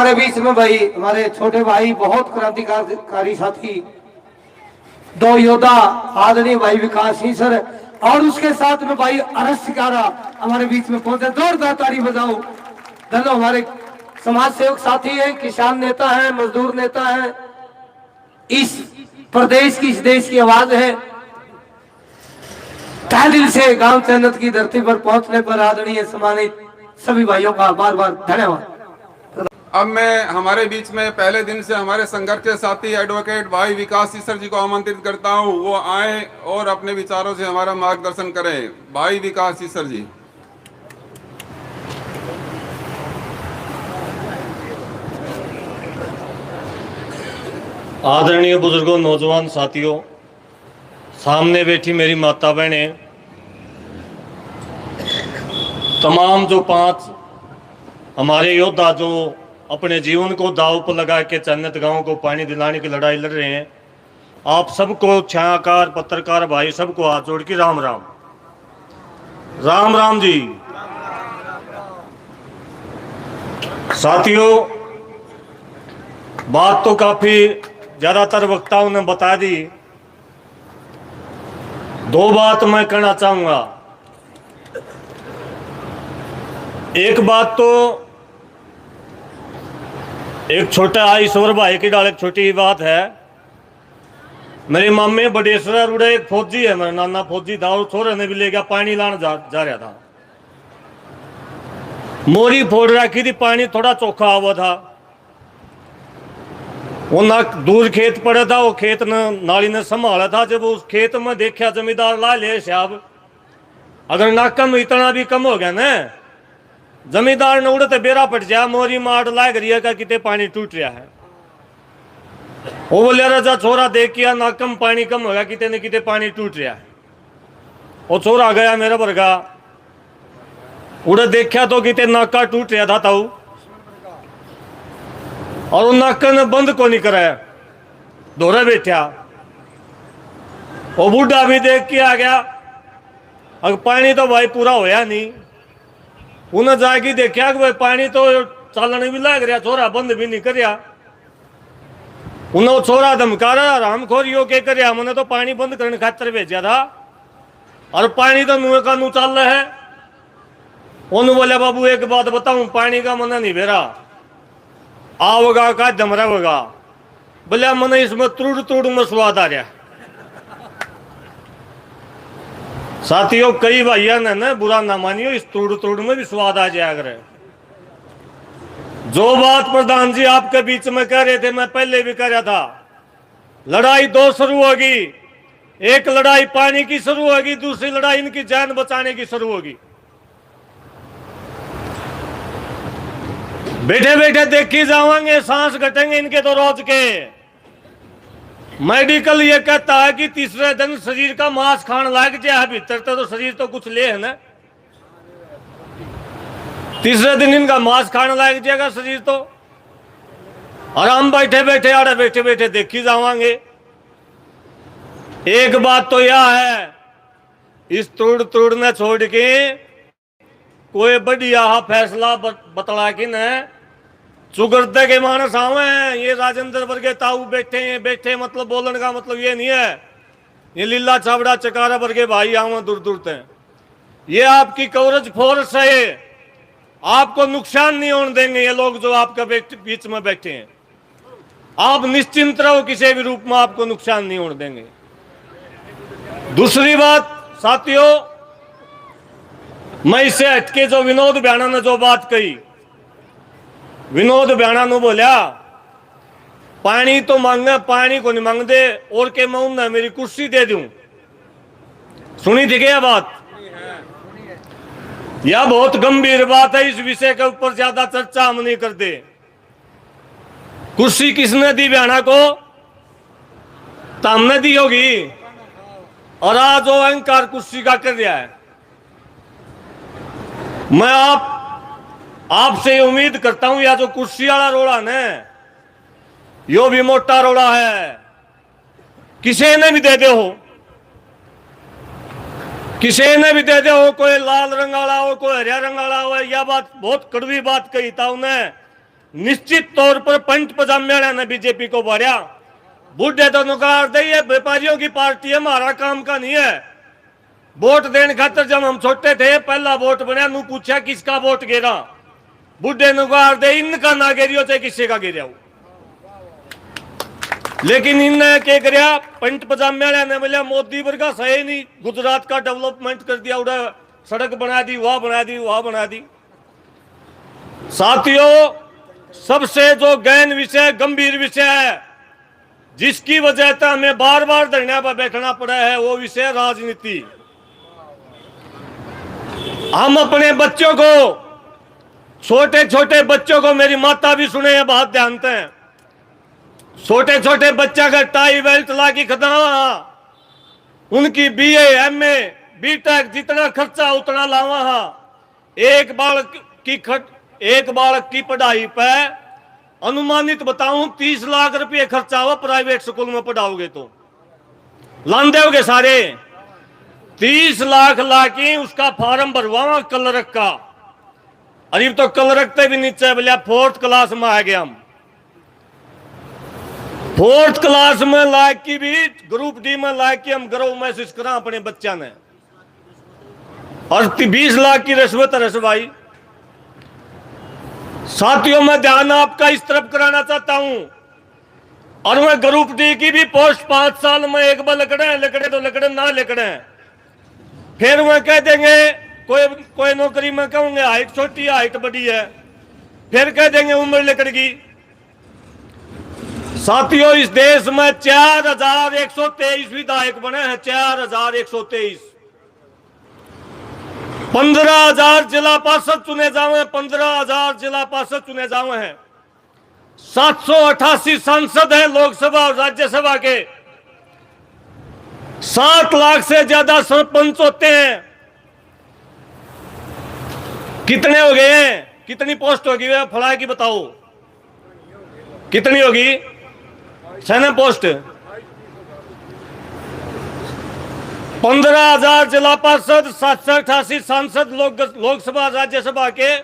हमारे बीच में भाई हमारे छोटे भाई बहुत क्रांतिकारी साथी दो योद्धा आदरणीय भाई विकास सिंह सर और उसके साथ में भाई अरस सिकारा हमारे बीच में पहुंचे। जोरदार ताली बजाओ। दोनों हमारे समाज सेवक साथी हैं, किसान नेता हैं, मजदूर नेता हैं, इस प्रदेश की इस देश की आवाज है। तहे दिल से गांव चन्नत की धरती पर पहुंचने पर आदरणीय सम्मानित सभी भाइयों का बार बार धन्यवाद। अब मैं हमारे बीच में पहले दिन से हमारे संघर्ष के साथी एडवोकेट भाई विकास सिंह सर जी को आमंत्रित करता हूं, वो आए और अपने विचारों से हमारा मार्गदर्शन करें। भाई विकास सिंह सर जी। आदरणीय बुजुर्गों, नौजवान साथियों, सामने बैठी मेरी माता बहनें, तमाम जो 5 हमारे योद्धा जो अपने जीवन को दांव पर लगा के चन्नत गांव को पानी दिलाने की लड़ाई लड़ रहे हैं, आप सबको छायाकार पत्रकार भाई सबको हाथ जोड़ के राम राम। राम राम जी। साथियों, बात तो काफी ज्यादातर वक्ताओं ने बता दी। 2 बात मैं कहना चाहूंगा। एक बात तो एक छोटा ईश्वर भाई की डाल एक छोटी ही बात है। मेरे मामे बडेसरा रुड़े एक फौजी है, मेरा नाना फौजी था, और छोरे ने भी ले गया पानी लाने जा रहा था। मोरी फोड़ रखी थी, पानी थोड़ा चोखा हुआ था। वो ना दूर खेत पड़ा था, वो खेत न नाली ने संभाला था। जब उस खेत में देखा जमींदार ला ले साहब, अगर नाकम इतना भी कम हो गया ना, जमींदार ने उड़ते बेरा पट जा, मोरी मार लाग रही है का कितने पानी टूट रहा है। वो बोले राजा छोरा देख किया नाकम पानी कम हो गया, कितने न कितने पानी टूट रहा है। वो छोरा गया मेरा वर्गा, उड़े देखा तो कितने नाका टूट रहा था ताऊ, और उन नाका ने बंद को नहीं कराया, दोहरा बैठा। वो बूढ़ा भी देख के आ गया, अब पानी तो भाई पूरा होया नहीं। उन्हें जाके देखा कि भाई पानी तो चालने भी लग रहा, छोरा बंद भी नहीं कर। उन्हें छोरा धमका रहा, रामखोरियों के कर, हमने तो पानी बंद करने खातर भेजा था और पानी तो नुए का नू चल रहा है। उन्होंने बोले बाबू एक बात बताऊं, पानी का मना नहीं भेरा, आवगा का जमरा होगा। बोले मने इसमें त्रुड़ त्रुड़ में स्वाद आ रहा। साथियों, कई भाइयों ने ना बुरा ना मानियो, इस त्रुड़ त्रुड़ में भी स्वाद आ जाया करे। जो बात प्रधान जी आपके बीच में कह रहे थे, मैं पहले भी कह रहा था, लड़ाई 2 शुरू होगी। एक लड़ाई पानी की शुरू होगी, दूसरी लड़ाई इनकी जान बचाने की शुरू होगी। बैठे बैठे देखी जावांगे, सांस घटेंगे इनके तो रोज के। मेडिकल ये कहता है कि तीसरे दिन शरीर का मांस खान लग जाए भीतर, तो शरीर तो कुछ ले है ना, तीसरे दिन इनका मांस खाने लग जाएगा शरीर तो। और हम बैठे बैठे आड़े बैठे बैठे देखी जावांगे। एक बात तो यह है, इस तुड़ तुड़ ने छोड़ के कोई बढ़िया फैसला बतला के न चुगरदे के मानस आवे हैं। ये राजेंद्र वर्गे ताऊ बैठे हैं, बैठे मतलब बोलने का मतलब ये नहीं है, ये लीला छाबड़ा चकारा वर्गे भाई आवे दूर दूर तक। ये आपकी कवरेज फोर्स है, आपको नुकसान नहीं होने देंगे ये लोग जो आपका बीच में बैठे हैं। आप निश्चिंत रहो, किसी भी रूप में आपको नुकसान नहीं होने देंगे। दूसरी बात साथियों, मैं इससे हटके जो विनोद भ्याणा ने जो बात कही, विनोद भ्याणा ने बोला पानी तो मांगे, पानी को नहीं मांगते, और के मैं उन्हें मेरी कुर्सी दे दूं। सुनी थी क्या बात? यह बहुत गंभीर बात है, इस विषय के ऊपर ज्यादा चर्चा हम नहीं करते। कुर्सी किसने दी भ्याणा को? तो हमने दी होगी, और आज वो अहंकार कुर्सी का कर रहा है। मैं आपसे उम्मीद करता हूं, या जो कुर्सी वाला रोड़ा ने यो भी मोटा रोड़ा है, किसी ने भी दे दे हो, किसी ने भी दे दे हो, कोई लाल रंग वाला हो, कोई हरिया रंग वाला हो। यह बात बहुत कड़वी बात कही था उन्हें, निश्चित तौर पर पंच पजामे ने बीजेपी को बारिया। बूढ़े तो नकार दे, ये व्यापारियों की पार्टी है, हमारा काम का नहीं है। वोट देने खातर जब हम छोटे थे पहला वोट बनया, नू पूछा किसका वोट गिरा, बुढ़े नकार दे इनका ना गिरियो चाहे किसी का गिरा हो। लेकिन इनने क्या कराया, पंच पजामे ने बोलिया मोदी वर्गा सही नहीं, गुजरात का डेवलपमेंट कर दिया, उड़ा सड़क बना दी, वहां बना दी, वहां बना दी। साथियों, सबसे जो गहन विषय, गंभीर विषय है, जिसकी वजह से हमें बार बार धरने पर बैठना पड़ा है, वो विषय राजनीति। हम अपने बच्चों को, छोटे छोटे बच्चों को, मेरी माता भी सुने ये बात ध्यान से, छोटे छोटे बच्चा का टाई बेल्ट ला की खदावा, उनकी बीए एमए बीटेक जितना खर्चा उतना लावा। एक बालक की पढ़ाई पे अनुमानित बताऊं 30 लाख रुपए खर्चा हुआ, प्राइवेट स्कूल में पढ़ाओगे तो लान दोगे सारे। 30 लाख लाके उसका फॉर्म भरवा क्लर्क का, अरे तो क्लर्क ते भी नीचे बोलिया 4th क्लास में आ गया हम। 4th क्लास में लायक की भी ग्रुप डी में लायक की हम गर्व महसूस करा अपने बच्चा ने। और 20 लाख की रिश्वत रसवाई। साथियों, मैं ध्यान आपका इस तरफ कराना चाहता हूं, और मैं ग्रुप डी की भी पोस्ट 5 साल में एक बार लकड़े तो लकड़े ना लकड़े, फिर वह कह देंगे कोई नौकरी में कहूंगे हाइट छोटी है, हाइट बड़ी है, फिर कह देंगे उम्र लकड़गी। साथियों, इस देश में 4123 विधायक बने हैं, 4123। 15,000 जिला पार्षद चुने जावे, 15,000 जिला पार्षद चुने जावे हैं। 788 सांसद हैं लोकसभा और राज्यसभा के। 7 लाख से ज्यादा सरपंच होते हैं। कितने हो गए हैं, कितनी पोस्ट होगी फला की बताओ, कितनी होगी सेना पोस्ट? 15,000 जिला पार्षद, 788 सांसद लोकसभा राज्यसभा के,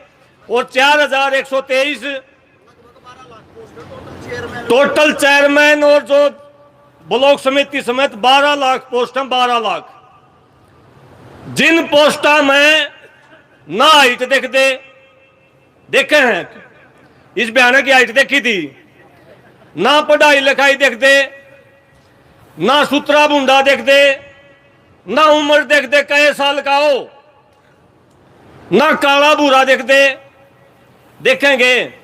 और 4123 टोटल चेयरमैन, और जो ब्लॉक समिति समेत 12 लाख पोस्ट हैं, 12 लाख। जिन पोस्टा में ना हाइट देखे हैं, इस बयान की हाइट देखी थी, ना पढ़ाई लिखाई देख दे, ना सूत्रा बूंदा देख दे, ना उम्र देख दे कई साल का हो, ना काला भूरा देख दे, देखेंगे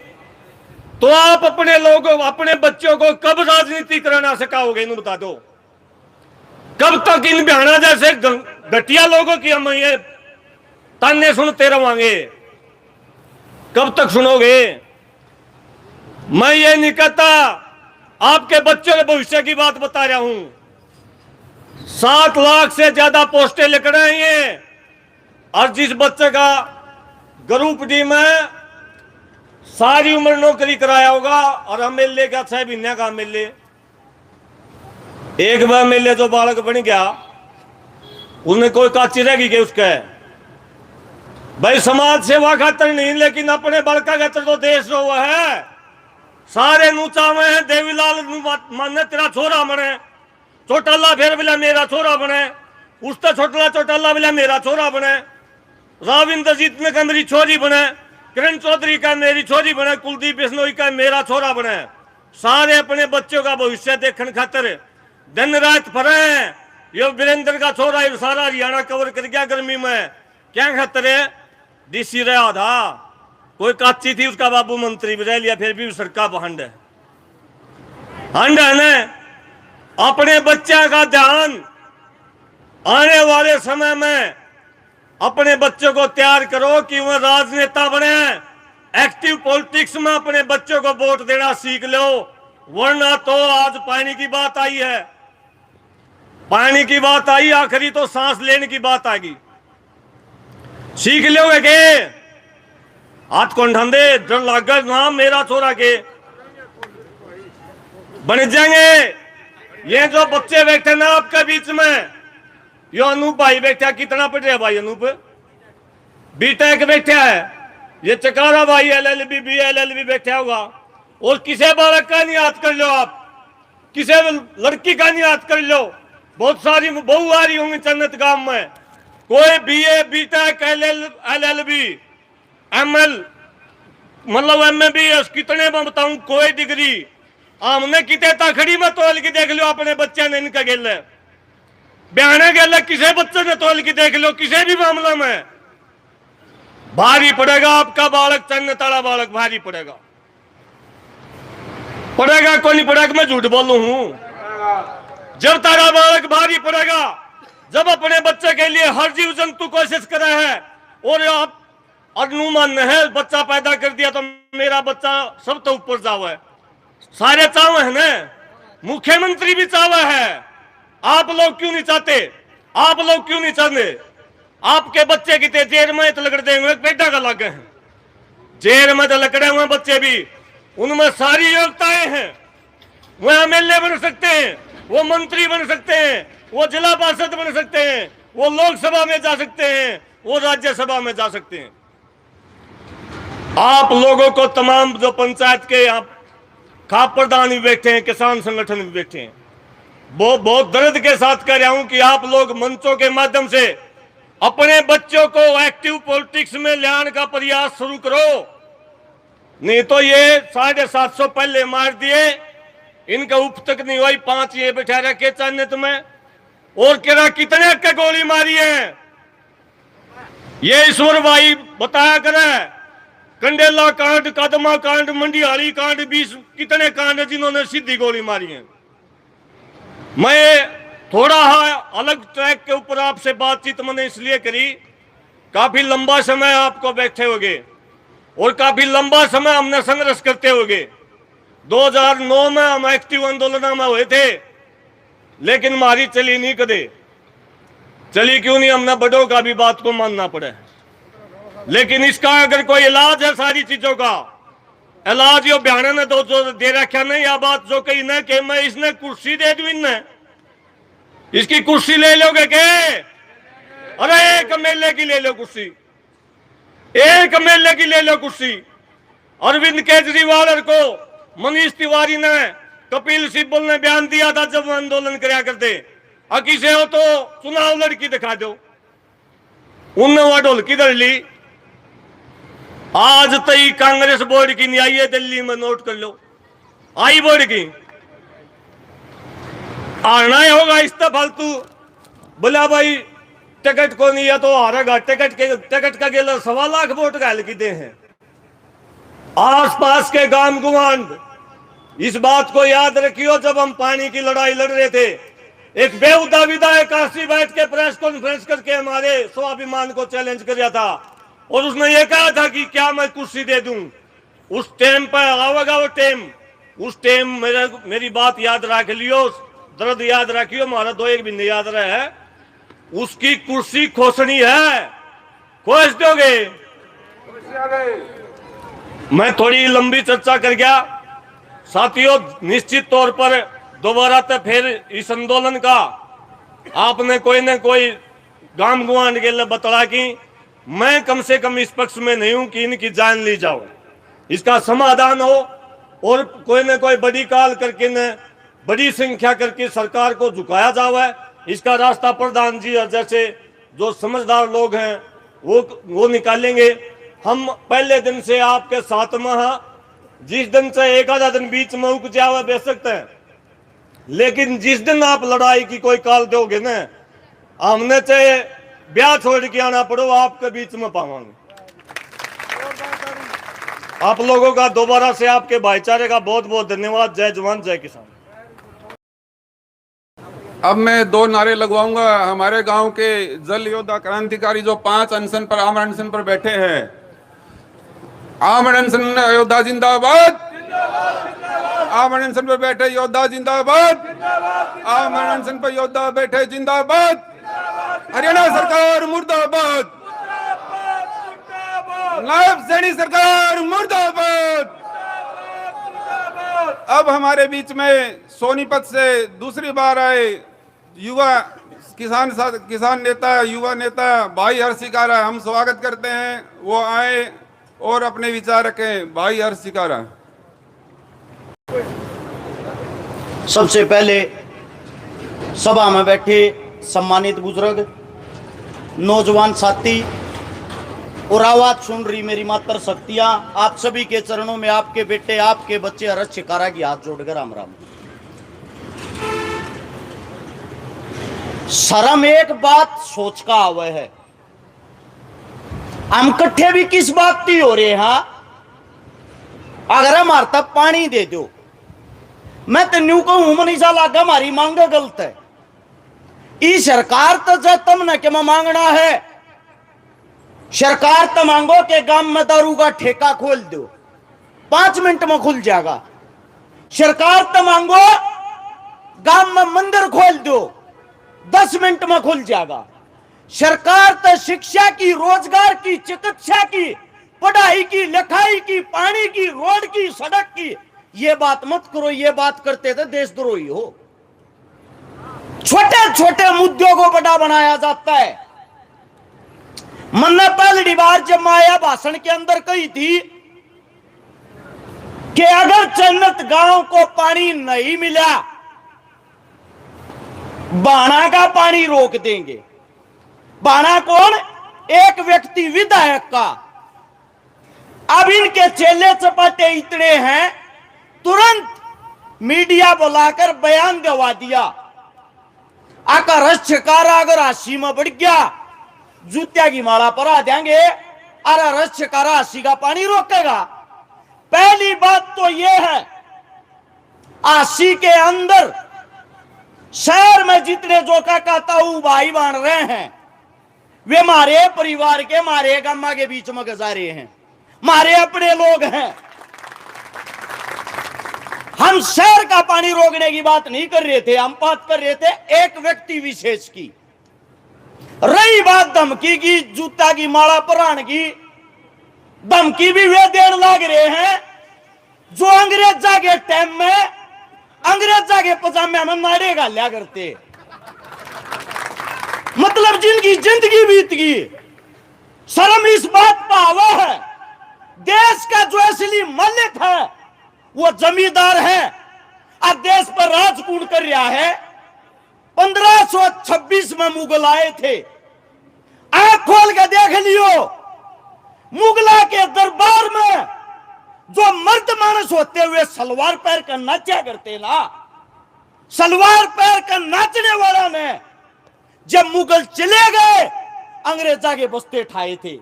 तो आप अपने लोगों, अपने बच्चों को कब राजनीति कराना सिखाओगे, इन्हें बता दो। कब तक इन बयाना जैसे घटिया लोगों की हम ये ताने सुनते रहोगे, कब तक सुनोगे? मैं ये नहीं कहता, आपके बच्चों के भविष्य की बात बता रहा हूं। 7 लाख से ज्यादा पोस्टें लिख रहे हैं ये, और जिस बच्चे का ग्रुप डी में सारी उम्र नौकरी कराया होगा, और एमएलए का 6 महीने का एमएलए, एक बार एमएलए जो बालक बन गया, उनमें कोई काची रहेगी क्या उसके? भाई समाज सेवा खातर नहीं, लेकिन अपने बड़का खातर तो देश रो है। सारे नूचावे हैं, देवीलाल माने तेरा छोरा बने, चौटाला फिर बोला मेरा छोरा बने, उसका चौटाला बोला मेरा छोरा बने, राविंद्रजीत ने कहा मेरी छोरी बने, किरण चौधरी का मेरी छोरी बने, कुलदीप बिश्नोई का मेरा छोरा बने। सारे अपने बच्चों का भविष्य देखने खातर दिन रात फरे हैं। ये वीरेंद्र का छोरा सारा हरियाणा कवर कर गया गर्मी में, क्या खातर है? डीसी रहा था, कोई काची थी, उसका बाबू मंत्री भी रह लिया, फिर भी सरकार हंड है, हंड है ना। अपने बच्चा का ध्यान आने वाले समय में अपने बच्चों को तैयार करो कि वह राजनेता बने। एक्टिव पॉलिटिक्स में अपने बच्चों को वोट देना सीख लो, वरना तो आज पानी की बात आई है, पानी की बात आई, आखिरी तो सांस लेने की बात आएगी। सीख लोगे के हाथ कौन ढंदे डर लागर नाम मेरा छोरा के बन जाएंगे। ये जो बच्चे बैठे ना आपके बीच में, यो अनूप भाई बैठा, कितना पढ़ रहा भाई अनूप? बीटेक बैठा है, ये चकारा भाई LLB BLLB बैठा होगा, और किसी बालक का नहीं याद कर लो आप, किसी लड़की का नहीं याद कर लो। बहुत सारी बहू आ रही होंगी जन्नत गांव में, कोई BA BTech LLB ML मतलब MBBS कितने में बताऊं, कोई डिग्री हमने कितने ताखड़ी में तोल के देख लो अपने बच्चे ने इनका गेल बयाने गेल, किसी बच्चे ने तोल के देख लो, किसी भी मामले में भारी पड़ेगा आपका बालक, चन्न ताला बालक भारी पड़ेगा। पड़ेगा को नहीं पड़ेगा, मैं झूठ बोलू हूं। जब तारा बालक भारी पड़ेगा, जब अपने बच्चे के लिए हर जीव जंतु कोशिश करा है, और आप अनुमान है बच्चा पैदा कर दिया तो मेरा बच्चा सब तो ऊपर जावा है, सारे चावे है ना, मुख्यमंत्री भी चावा है। आप लोग क्यों नहीं चाहते? आप लोग क्यों नहीं चाहते? आपके बच्चे कितने जेल में तो लकड़ देंगे, बेटा का लगे हैं जेल में तो लकड़े हुए बच्चे भी, उनमें सारी योग्यताएं हैं। वो MLA बन सकते हैं, वो मंत्री बन सकते हैं, वो जिला पार्षद बन सकते हैं, वो लोकसभा में जा सकते हैं, वो राज्यसभा में जा सकते हैं। आप लोगों को तमाम जो पंचायत के यहाँ खाप प्रधान भी बैठे हैं, किसान संगठन भी बैठे हैं, वो बहुत दर्द के साथ कह रहा हूं कि आप लोग मंचों के माध्यम से अपने बच्चों को एक्टिव पॉलिटिक्स में लाने का प्रयास शुरू करो, नहीं तो ये 750 पहले मार दिए, इनका उप तक नहीं हुई, 5 ये बैठा रखे चन्नत में, और केरा कितने के गोली मारी है ये ईश्वर भाई बताया करे। कंडेला कांड, कदमा कांड, मंडियाली कांड, 20 कितने कांड जिन्होंने सीधी गोली मारी है। मैं थोड़ा अलग ट्रैक के ऊपर आपसे बातचीत मैंने इसलिए करी, काफी लंबा समय आपको बैठे होगे और काफी लंबा समय हमने संघर्ष करते होगे। 2009 में हम एक्टिव आंदोलन में हुए थे, लेकिन हमारी चली नहीं कदे। चली क्यों नहीं? हमने बड़ों का भी बात को मानना पड़े। लेकिन इसका अगर कोई इलाज है, सारी चीजों का इलाज यो बयान ने तो जो दे रखा नहीं, या बात जो कही ना कि मैं इसने कुर्सी दे दूं, इनने इसकी कुर्सी ले लोगे के? अरे एक MLA की ले लो कुर्सी, एक MLA की ले लो कुर्सी। अरविंद केजरीवाल को मनीष तिवारी ने, कपिल सिब्बल ने बयान दिया था जब आंदोलन कराया करते, अकी से हो तो चुनाव लड़की दिखा दो, उनने वो ढोलकी धर ली। आज तई कांग्रेस बोर्ड की नहीं आई है दिल्ली में, नोट कर लो, आई बोर्ड की आना ही होगा इस फालतू। बोला भाई टिकट को नहीं है तो हारेगा, टिकट का गेला 1.25 लाख वोट गाल की दे हैं। आसपास के गांव गुआंड इस बात को याद रखियो, जब हम पानी की लड़ाई लड़ रहे थे, एक बेहुदा विधायक काशी बैठ के प्रेस कॉन्फ्रेंस करके हमारे स्वाभिमान को चैलेंज कर था, और उसने ये कहा था कि क्या मैं कुर्सी दे दूं। उस टाइम पर आवेगा वो टाइम, उस टाइम मेरी बात याद रख लियो, दर्द याद रखियो, हमारा 2-1 भी नहीं याद रहा है। उसकी कुर्सी खोसनी है, खोस दोगे? मैं थोड़ी लंबी चर्चा कर गया साथियों। निश्चित तौर पर दोबारा तो फिर इस आंदोलन का आपने कोई न कोई गांव गुआंड के लिए बतला कि मैं कम से कम इस पक्ष में नहीं हूं कि इनकी जान ली जाओ, इसका समाधान हो, और कोई न कोई बड़ी काल करके न बड़ी संख्या करके सरकार को झुकाया जावे। इसका रास्ता प्रधान जी और जैसे जो समझदार लोग हैं वो निकालेंगे। हम पहले दिन से आपके साथ में हैं, जिस दिन से एक आधा दिन बीच में उग जावे बेच सकते हैं, लेकिन जिस दिन आप लड़ाई की कोई काल दोगे ना, हमने चाहे ब्याह छोड़ के आना पड़ो, आपके बीच में पावांगे। आप लोगों का दोबारा से आपके भाईचारे का बहुत बहुत धन्यवाद। जय जवान जय किसान। अब मैं 2 नारे लगवाऊंगा। हमारे गांव के जल योद्धा क्रांतिकारी जो 5 अनशन पर आमरण अनशन पर बैठे हैं, आमरण अनशन योद्धा जिंदाबाद, आमरण अनशन पर बैठे योद्धा जिंदाबाद, आमरण अनशन पर योद्धा बैठे जिंदाबाद, हरियाणा सरकार मुर्दाबाद, नायब सैनी सरकार मुर्दाबाद। अब हमारे बीच में सोनीपत से दूसरी बार आए युवा किसान नेता, युवा नेता भाई हर्षिकारा, हम स्वागत करते हैं। वो आए और अपने विचार रखें। भाई हर्ष शिकारा। सबसे पहले सभा में बैठे सम्मानित बुजुर्ग, नौजवान साथी और आवाज सुन रही मेरी मातर शक्तियां, आप सभी के चरणों में आपके बेटे, आपके बच्चे हर्ष शिकारा की हाथ जोड़कर राम राम। शर्म एक बात सोच का आवे है, हम कट्ठे भी किस बात की हो रहे हैं। अगर हमारे तक पानी दे दो, मैं तो न्यू कहूं मनीषा लागा हमारी मांग गलत है। ई सरकार तो जब तुमने के में मांगना है, सरकार तो मांगो के गांव में दारू का ठेका खोल दो, 5 मिनट में खुल जाएगा। सरकार तो मांगो गांव में मंदिर खोल दो, 10 मिनट में खुल जाएगा। सरकार तो शिक्षा की, रोजगार की, चिकित्सा की, पढ़ाई की, लिखाई की, पानी की, रोड की, सड़क की, ये बात मत करो। ये बात करते थे देशद्रोही हो। छोटे छोटे मुद्दों को बड़ा बनाया जाता है। मैंने पहली बार जब माया भाषण के अंदर कही थी कि अगर चन्नत गांव को पानी नहीं मिला, बाणा का पानी रोक देंगे। बाणा कौन? एक व्यक्ति विधायक का। अब इनके चेले चपाटे इतने हैं, तुरंत मीडिया बुलाकर बयान दवा दिया। आकर हर्ष शिकारा अगर 80 में बढ़ गया, जूतिया की माला पर आ जाएंगे। अरे हर्ष शिकारा 80 का पानी रोकेगा। पहली बात तो यह है, 80 के अंदर शहर में जितने जो काका भाई बन रहे हैं, वे मारे परिवार के, मारे गम्मा के बीच में गुजारे हैं, मारे अपने लोग हैं। हम शहर का पानी रोकने की बात नहीं कर रहे थे, हम बात कर रहे थे एक व्यक्ति विशेष की। रही बात धमकी की, जूता की माला प्राण की, धमकी भी वे देने लग रहे हैं जो अंग्रेजा के टाइम में अंग्रेजा के पजामे में नारे गालिया करते, मतलब जिनकी जिंदगी बीत गई। शर्म इस बात पर आवा है, देश का जो असली मालिक है वो जमींदार है, अब देश पर राज कौन कर रहा है। 1526 में मुगल आए थे, आंख खोल के देख लियो, मुगला के दरबार में जो मर्द मानस होते हुए सलवार पैर कर नाचा करते ना, सलवार पैर कर नाचने वाला ने जब मुगल चले गए, अंग्रेजा के बस्ते ठाए थे।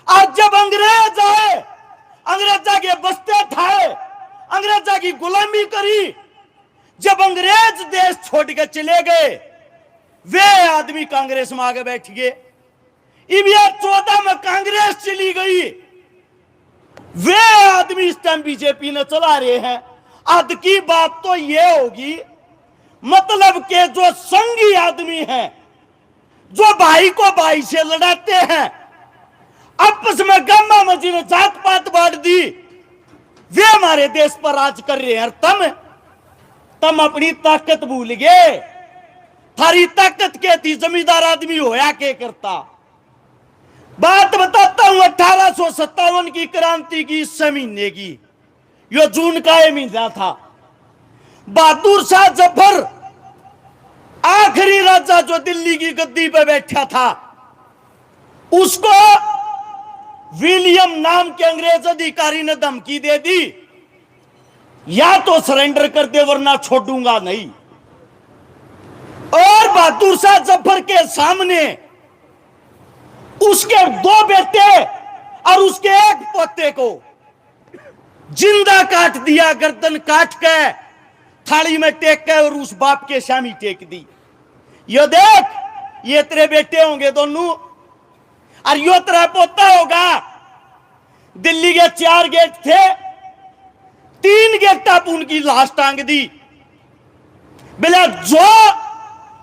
आज जब अंग्रेज आए, अंग्रेजा के बस्ते ठाए, अंग्रेजा की गुलामी करी, जब अंग्रेज देश छोड़ के चले गए, वे आदमी कांग्रेस में आगे बैठ गए। 14 में कांग्रेस चली गई, वे आदमी इस टाइम बीजेपी ने चला रहे हैं। आज की बात तो यह होगी, मतलब के जो संघी आदमी हैं, जो भाई को भाई से लड़ाते हैं, आपस में गम्मा में जिन्हें जात पात बांट दी, वे हमारे देश पर राज कर रहे हैं। तुम अपनी ताकत भूल गए। थारी ताकत क्या थी? जमींदार आदमी होया के करता। बात बताता हूं 1857 की क्रांति की, इस महीने की, यो जून का ये महीना था। बहादुर शाह जफर आखिरी राजा जो दिल्ली की गद्दी पे बैठा था, उसको विलियम नाम के अंग्रेज अधिकारी ने धमकी दे दी, या तो सरेंडर कर दे वरना छोड़ूंगा नहीं। और बहादुर शाह जफर के सामने उसके 2 बेटे और उसके 1 पोते को जिंदा काट दिया, गर्दन काट के थाली में टेक के, और उस बाप के सामी टेक दी। ये देख, ये तेरे बेटे होंगे दोनों, और यो तेरा पोता होगा। दिल्ली के 4 गेट थे, 3 गेट आप उनकी लाश टांग दी। बिला जो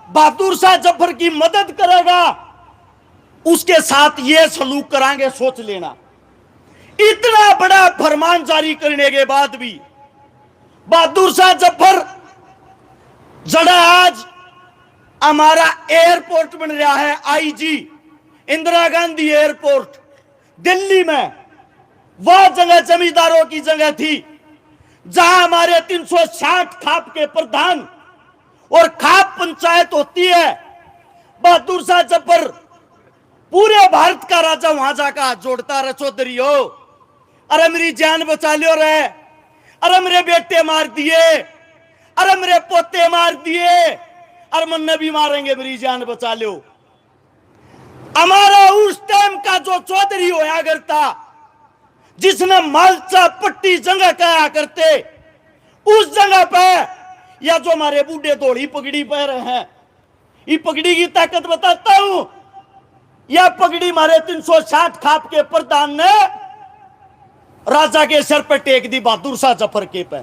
बहादुर शाह जफर की मदद करेगा, उसके साथ ये सलूक करांगे, सोच लेना। इतना बड़ा फरमान जारी करने के बाद भी बहादुर शाह जफर, जड़ा आज हमारा एयरपोर्ट बन रहा है, आईजी इंदिरा गांधी एयरपोर्ट दिल्ली में, वह जगह जमींदारों की जगह थी जहां हमारे 360 खाप के प्रधान और खाप पंचायत होती है। बहादुर शाह जफर पूरे भारत का राजा वहां जाकर हाथ जोड़ता रहे, चौधरी हो, अरे मेरी जान बचा लियो रे, अरे मेरे बेटे मार दिए, अरे मेरे पोते मार दिए, अरे मन्ने भी मारेंगे, मेरी जान बचा लो। हमारा उस टाइम का जो चौधरी होया करता, जिसने मालचा पट्टी जगह कहा करते, उस जगह पे या जो हमारे बूढ़े धोड़ी पगड़ी पहने हैं, ये पगड़ी की ताकत बताता हूं। यह पगड़ी हमारे 360 खाप के प्रधान ने राजा के सर पर टेक दी, बहादुर शाह जफर के पे,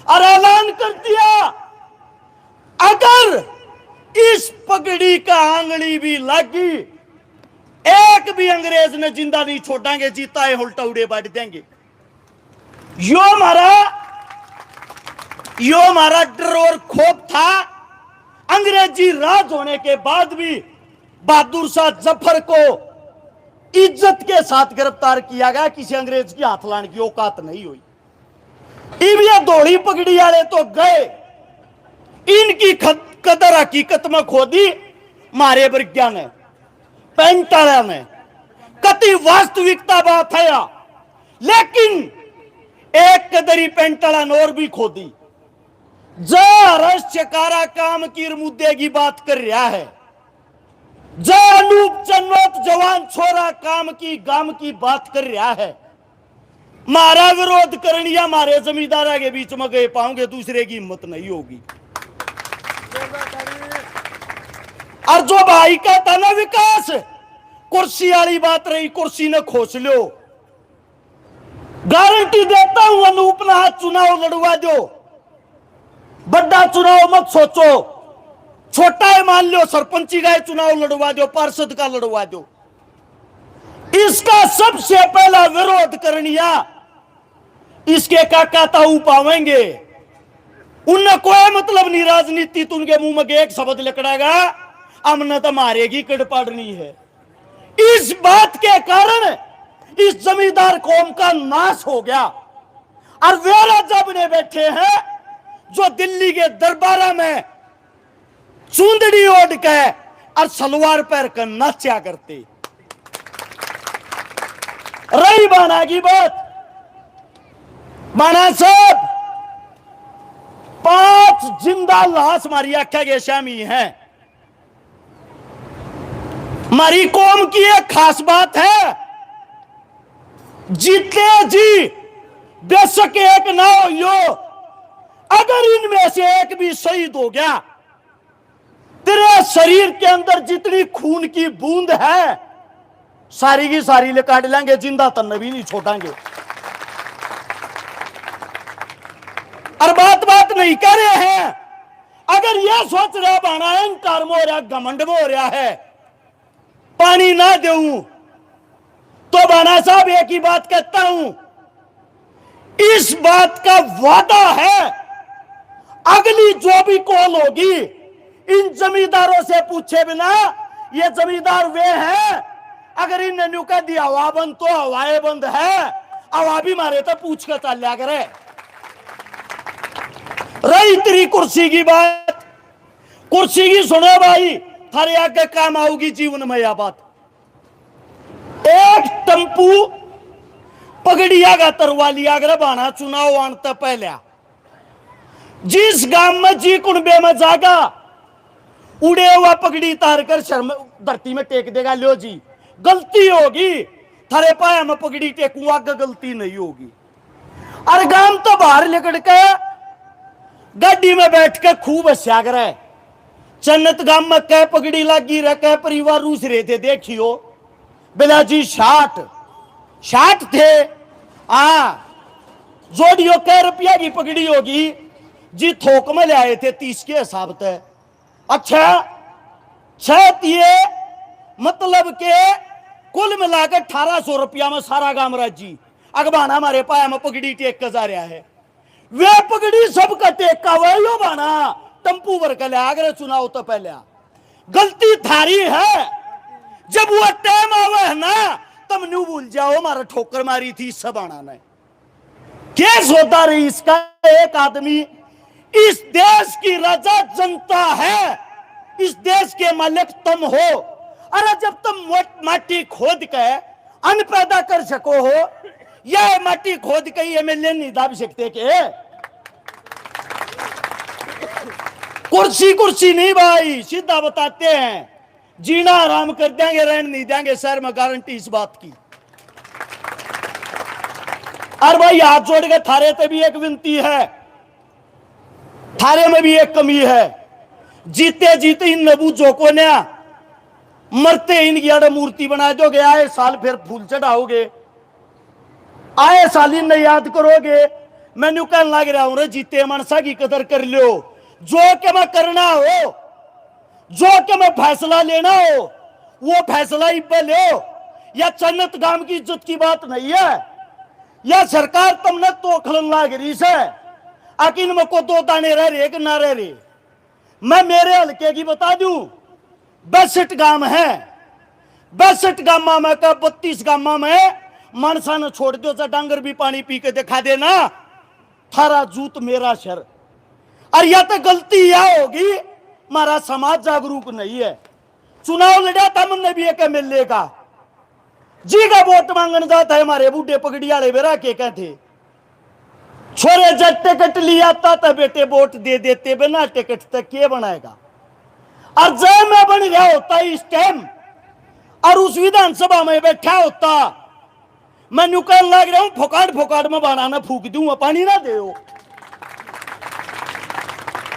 और ऐलान कर दिया अगर इस पगड़ी का आंगली भी लगी, एक भी अंग्रेज ने जिंदा नहीं छोड़ेंगे, जीता है उल्टा उड़े बांट देंगे। यो हमारा डर और खौफ था। अंग्रेजी राज होने के बाद भी बहादुर शाह जफर को इज्जत के साथ गिरफ्तार किया गया, किसी अंग्रेज की हाथ लाने की औकात नहीं हुई। इब ये धोड़ी पगड़ी वाले तो गए, इनकी कदर हकीकत में खो दी मारे विज्ञान ने, पेंटाला ने, कति वास्तविकता बात है या, लेकिन एक कदरी पेंटाला ने और भी खो दी। जो रहस्यकारा काम की मुद्दे की बात कर रहा है, जो अनूप चन्नोत जवान छोरा काम की गाम की बात कर रहा है, मारा विरोध करनी या मारे जमींदारा के बीच में गए पाओगे, दूसरे की हिम्मत नहीं होगी। और जो भाई का था ना विकास, कुर्सी वाली बात रही, कुर्सी ने खोस लो, गारंटी देता हूं अनूप ने हाथ चुनाव लड़वा दो, बड़ा चुनाव मत सोचो, छोटा है मान लो, सरपंची का चुनाव लड़वा दो, पार्षद का लड़वा दो, इसका सबसे पहला विरोध करनिया इसके काका ताऊ पावेंगे। उनने कोई मतलब नहीं राजनीति, तो उनके मुंह में एक शब्द लकड़ेगा, हमने तो मारेगी कड़ पड़नी है। इस बात के कारण इस जमींदार कौम का नाश हो गया। और वे राजा बने बैठे हैं जो दिल्ली के दरबारा में चूंदड़ी ओढ़ के और सलवार पहन कर नाचा करते। रही बाना की बात, बाना साहब 5 जिंदा लाश हमारी आख्या के शामी है। हमारी कौम की एक खास बात है, जीते जी बेशक एक ना हो यो, अगर इनमें से एक भी शहीद हो गया, तेरे शरीर के अंदर जितनी खून की बूंद है सारी की सारी ले काट लेंगे, जिंदा तन भी नहीं छोड़ेंगे। और बात नहीं कर रहे हैं, अगर यह सोच रहे बाना अहंकार में हो रहा, घमंड में हो रहा है, पानी ना दूं, तो बाना साहब एक ही बात कहता हूं, इस बात का वादा है अगली जो भी कॉल होगी, इन जमींदारों से पूछे बिना, ये जमींदार वे हैं, अगर इन्हें न्यू कह दिया हवा बंद तो हवाएं बंद है, हवा भी मारे तो पूछ कर चल लिया करे। रही तेरी कुर्सी की बात, कुर्सी की सुनो भाई, थारे आगे काम आऊगी जीवन में यह बात। एक टम्पू पगड़िया का तरवा लिया कर बाना चुनाव आनता पहले, जिस गांव में जी कुंबे में जागा उड़े हुआ पगड़ी तार कर शर्म धरती में टेक देगा, लो जी गलती होगी, थारे पाया में पगड़ी टेकूंगा, गलती नहीं होगी। और गांव तो बाहर निकल के गाड़ी में बैठ के खूब हंसा करे, चन्नत गांव में कह पगड़ी लगी रह, कह परिवार रूस रहे थे, देखियो बिलाजी 60 थे, जोड़ियो कह रुपया की पगड़ी होगी जी, थोक में ले आए थे 30 के हिसाब से। अच्छा 6 ये मतलब के कुल मिलाकर 1800 रुपया में सारा गांव राजी अगबाना हमारे पाया में पगड़ी टेक कर जा रहा है। वे पगड़ी सबका टेका हुआ लो बाना टम्पू भर कर ले आगरे चुनाव तो पहले गलती थारी है। जब वो टाइम आवे है ना, तुम न्यू भूल जाओ हमारा ठोकर मारी थी सब आना ने। केस होता रही इसका, एक आदमी इस देश की राजा जनता है, इस देश के मालिक तुम हो। अरे जब तुम माटी खोद के अन्न पैदा कर सको हो, यह माटी खोद के एमएलए नहीं दाब सकते के? कुर्सी कुर्सी नहीं भाई, सीधा बताते हैं, जीना आराम कर देंगे, रहने नहीं देंगे शहर में, गारंटी इस बात की। और भाई हाथ जोड़ के थारे पे भी एक विनती है, थारे में भी एक कमी है। जीते जीते इन नबूजों को ने मरते इनकी अड़ मूर्ति बना दोगे, आए साल फिर फूल चढ़ाओगे, आए साल इन याद करोगे। मैनू कहने लग रहा हूं रे, जीते मनसा की कदर कर लो, जो के मैं करना हो, जो के मैं फैसला लेना हो वो फैसला ही पे लो। या चन्नत गांव की इज्जत की बात नहीं है, या सरकार तुमने तो खलन लाग रही से आकिन में को दो दाने रह रहे कि ना रह रहे। मैं मेरे हल्के की बता दूं, 62 गांव है, 62 गांव में का 32 गांव में मनसा ने छोड़ दो, तो डांगर भी पानी पी के दिखा देना, थारा जूत मेरा शर। और या तो गलती यह होगी हमारा समाज जागरूक नहीं है। चुनाव लड़ा था हमने भी एक एमएलए का, जी का वोट मांगने जाता है, हमारे बूढ़े पगड़ियाले बेरा के कहते छोरे जब टिकट लिया था बेटे वोट दे देते, बिना टिकट तक के बनाएगा। और जब मैं बन गया होता इस टाइम और उस विधानसभा में बैठा होता, मैं नुकल लग रहा हूं फोकाट फोकाट में बनाना फूक दूंगा, पानी ना दे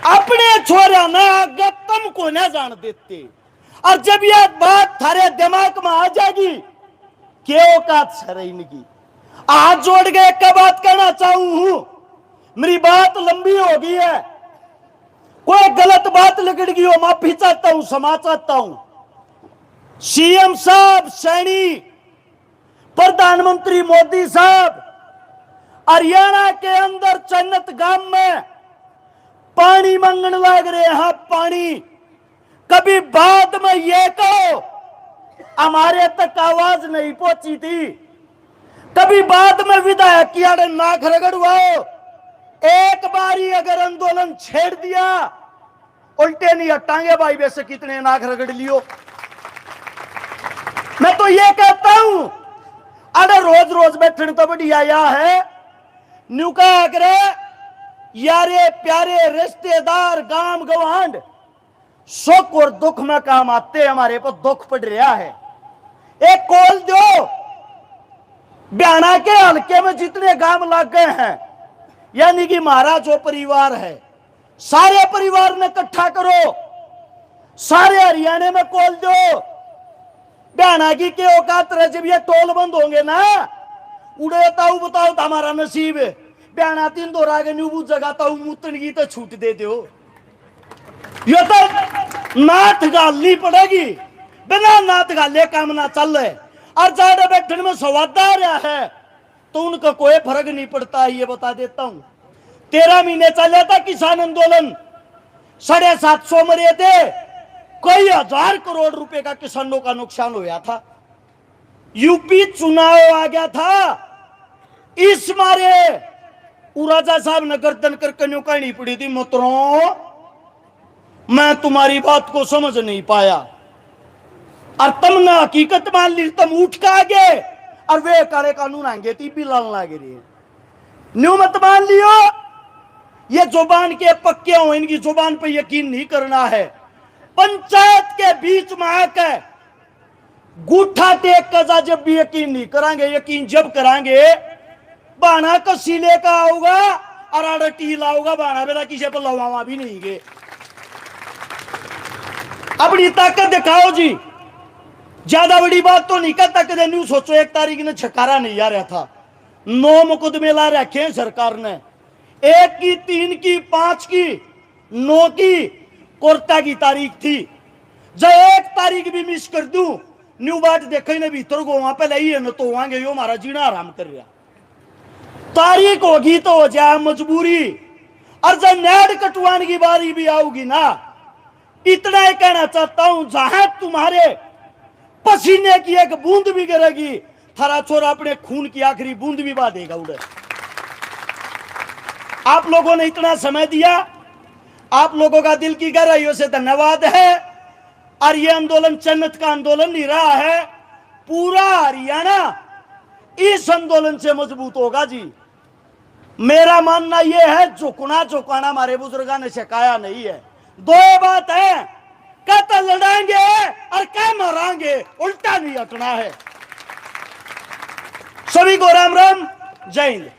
अपने छोरा ना आगे तुमको ना जान देते। और जब यह बात थारे दिमाग में आ जाएगी क्यों का सर इनकी हाथ जोड़ के एक बात कहना चाहूं, मेरी बात लंबी हो गई है, कोई गलत बात लिखड़ गई हो माफी चाहता हूं, क्षमा चाहता हूं। सीएम साहब सैनी, प्रधानमंत्री मोदी साहब हरियाणा के अंदर चन्नत गांव में पानी मांगने लग रहे हैं, पानी। कभी बाद में ये कहो हमारे तक आवाज नहीं पहुंची थी, कभी बाद में विधायक की आड़े नाक रगड़वाओ। एक बारी अगर आंदोलन छेड़ दिया उल्टे नहीं हटाएंगे भाई, वैसे कितने नाक रगड़ लियो। मैं तो ये कहता हूं अरे रोज रोज बैठने तो बढ़िया या है, न्यू का करे यारे प्यारे रिश्तेदार गांव गवांड सुख और दुख में काम आते, हमारे पर दुख पड़ रहा है। एक कॉल दो, ब्याना के हल्के में जितने गांव लग गए हैं, यानी कि हमारा जो परिवार है सारे परिवार ने इकट्ठा करो, सारे हरियाणा में कॉल दो। ब्याना की के औकात रहे, जब ये टोल बंद होंगे ना उड़े ताऊ बताओ तो हमारा नसीब है। ब्याना 3 दो आगे न्यू जगाता हूं मूतन की तो छूट दे दो, ये तो नाथ गालनी पड़ेगी, बिना नाथ गाले काम ना चल रहे। और ज्यादा बैठने में स्वाद आ रहा है तो उनका कोई फर्क नहीं पड़ता है, ये बता देता हूं। 13 महीने चला था किसान आंदोलन, 750 मरे थे, कई हजार करोड़ रुपए का किसानों का नुकसान हुआ था। यूपी चुनाव आ गया था, इस मारे उराजा साहब ने गर्दन करके न्यू कहनी पड़ी थी, मित्रों मैं तुम्हारी बात को समझ नहीं पाया, और तुमने हकीकत मान ली, तुम उठ के आगे और वे काले कानून आएंगे टीपी लाने लगे रही। न्यू मत मान लियो, ये जुबान के पक्के हो, इनकी जुबान पे यकीन नहीं करना है। पंचायत के बीच में आके गुठा टेक का जब भी यकीन नहीं करांगे, यकीन जब करांगे बाना को सीले का आऊगा और आड़ा टील आऊगा, बाना बेटा किसी पर लवावा भी नहीं गे। अपनी ताकत दिखाओ जी, ज्यादा बड़ी बात तो नहीं करता। कदे न्यू सोचो 1 तारीख ने छकारा नहीं आ रहा था, 9 मुकदमे ला रखे हैं सरकार ने, 1 की 3 की 5 की 9 की कोर्टा की तारीख थी। जब 1 तारीख भी मिस कर दूं न्यू बात देखे न भीतर को वहां पे लाई है न तो वहां गए, हमारा जीना आराम कर रहा। तारीख होगी तो हो जाए मजबूरी, और जब नेड कटवाने की बारी भी आऊगी ना, इतना ही कहना चाहता हूं, जहां तुम्हारे पसीने की एक बूंद भी गिरेगी थारा छोरा अपने खून की आखिरी बूंद भी बहा देगा उधर। आप लोगों ने इतना समय दिया, आप लोगों का दिल की गहराइयों से धन्यवाद है। और यह आंदोलन जन्नत का आंदोलन नहीं रहा है, पूरा हरियाणा इस आंदोलन से मजबूत होगा जी। मेरा मानना यह है, झुकना झुकाना हमारे बुजुर्गों ने सिखाया नहीं है। दो बात है, कत लड़ाएंगे और क्या मारांगे, उल्टा नहीं हटना है। सभी को राम राम, जय हिंद।